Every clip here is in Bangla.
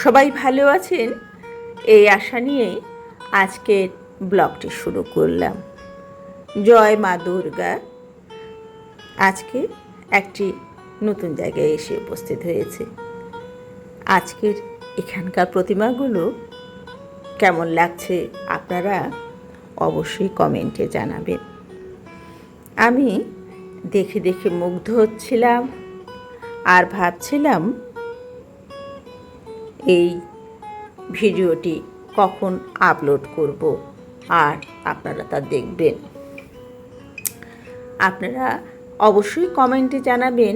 সবাই ভালো আছেন এই আশা নিয়ে আজকের ব্লগটি শুরু করলাম। জয় মা দুর্গা আজকে একটি নতুন জায়গায় এসে উপস্থিত হয়েছে। আজকের এখানকার প্রতিমাগুলো কেমন লাগছে আপনারা অবশ্যই কমেন্টে জানাবেন। আমি দেখে দেখে মুগ্ধ হচ্ছিলাম আর ভাবছিলাম এই ভিডিওটি কখন আপলোড করব আর আপনারা তা দেখবেন। আপনারা অবশ্যই কমেন্টে জানাবেন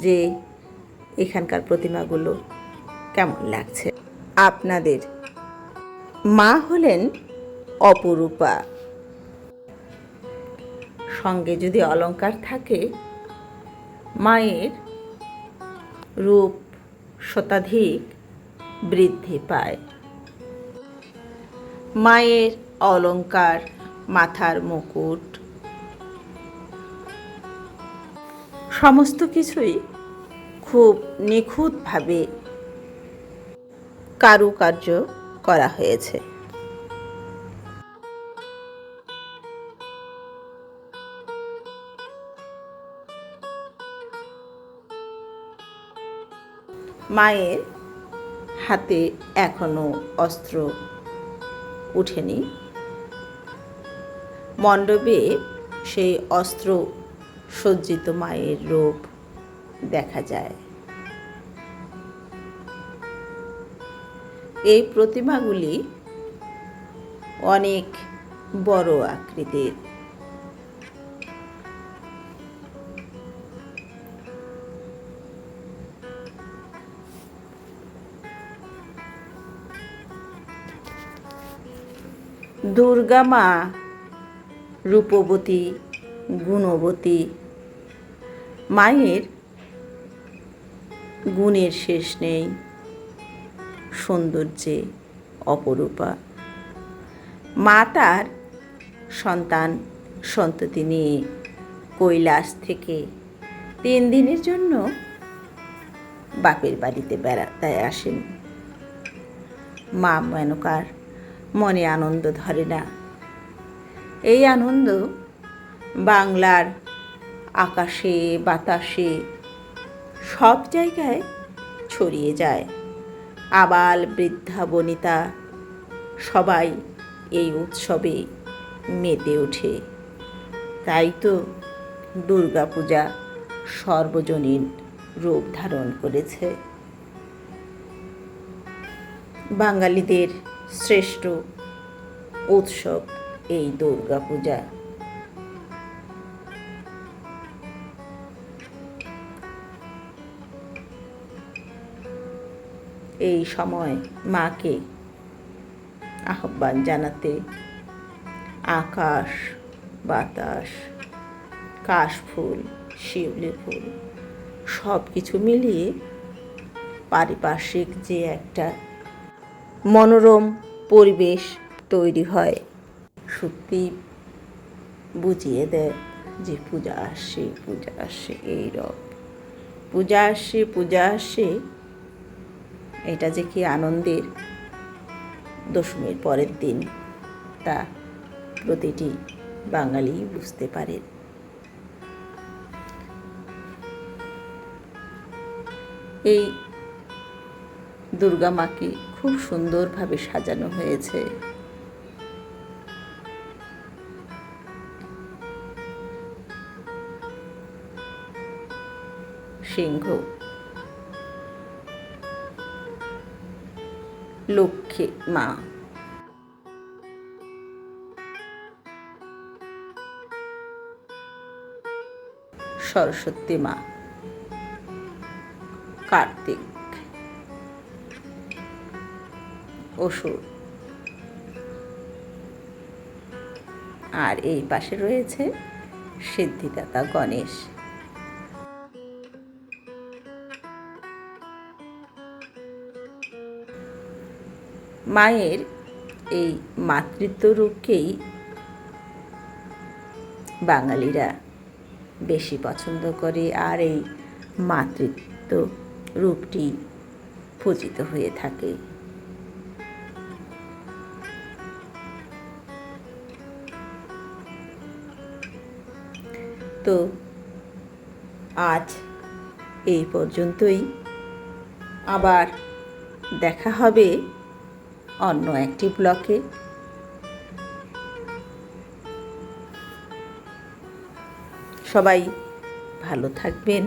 যে এখানকার প্রতিমাগুলো কেমন লাগছে আপনাদের। মা হলেন অপরূপা, সঙ্গে যদি অলংকার থাকে মায়ের রূপ শতাধিক বৃদ্ধি পায়। মায়ের অলংকার, মাথার মুকুট সমস্ত কিছুই খুব নিখুঁতভাবে কারুকার্য করা হয়েছে। মায়ের হাতে এখনো অস্ত্র উঠেনি, মণ্ডপে সেই অস্ত্র সজ্জিত মায়ের রূপ দেখা যায়। এই প্রতিমাগুলি অনেক বড় আকৃতির। দুর্গা মা রূপবতী, গুণবতী, মায়ের গুণের শেষ নেই, সৌন্দর্যে অপরূপা। মা তার সন্তান সন্ততি নিয়ে কৈলাস থেকে 3 দিনের জন্য বাপের বাড়িতে বেড়াতে আসেন। মা মেনকার মনে আনন্দ ধরে না। এই আনন্দ বাংলার আকাশে বাতাসে সব জায়গায় ছড়িয়ে যায়। আবাল বৃদ্ধা বনিতা সবাই এই উৎসবে মেতে ওঠে। তাই তো দুর্গাপূজা সর্বজনীন রূপ ধারণ করেছে। বাঙালিদের শ্রেষ্ঠ উৎসব এই দুর্গাপূজা। এই সময় মাকে আহ্বান জানাতে আকাশ বাতাস, কাশফুল, শিউলি ফুল সব কিছু মিলিয়ে পারিপার্শ্বিক যে একটা মনোরম পরিবেশ তৈরি হয়, সত্যি বুঝিয়ে দেয় যে পূজা আসছে, পূজা আসছে। এই রব পূজা আসছে, পূজা আসছে, এটা যে কি আনন্দের। দশমীর পরের দিন তা প্রতিটি বাঙালি বুঝতে পারে। এই দুর্গা মাকে খুব সুন্দরভাবে সাজানো হয়েছে। সিংহ, লক্ষ্মী মা, সরস্বতী মা, কার্তিক, অসুর, আর এই পাশে রয়েছে সিদ্ধিদাতা গণেশ। মায়ের এই মাতৃত্ব রূপকেই বাঙালিরা বেশি পছন্দ করে, আর এই মাতৃত্ব রূপটি পূজিত হয়ে থাকে। তো আজ এই পর্যন্তই। আবার দেখা হবে অন্য একটি ব্লকে। সবাই ভালো থাকবেন।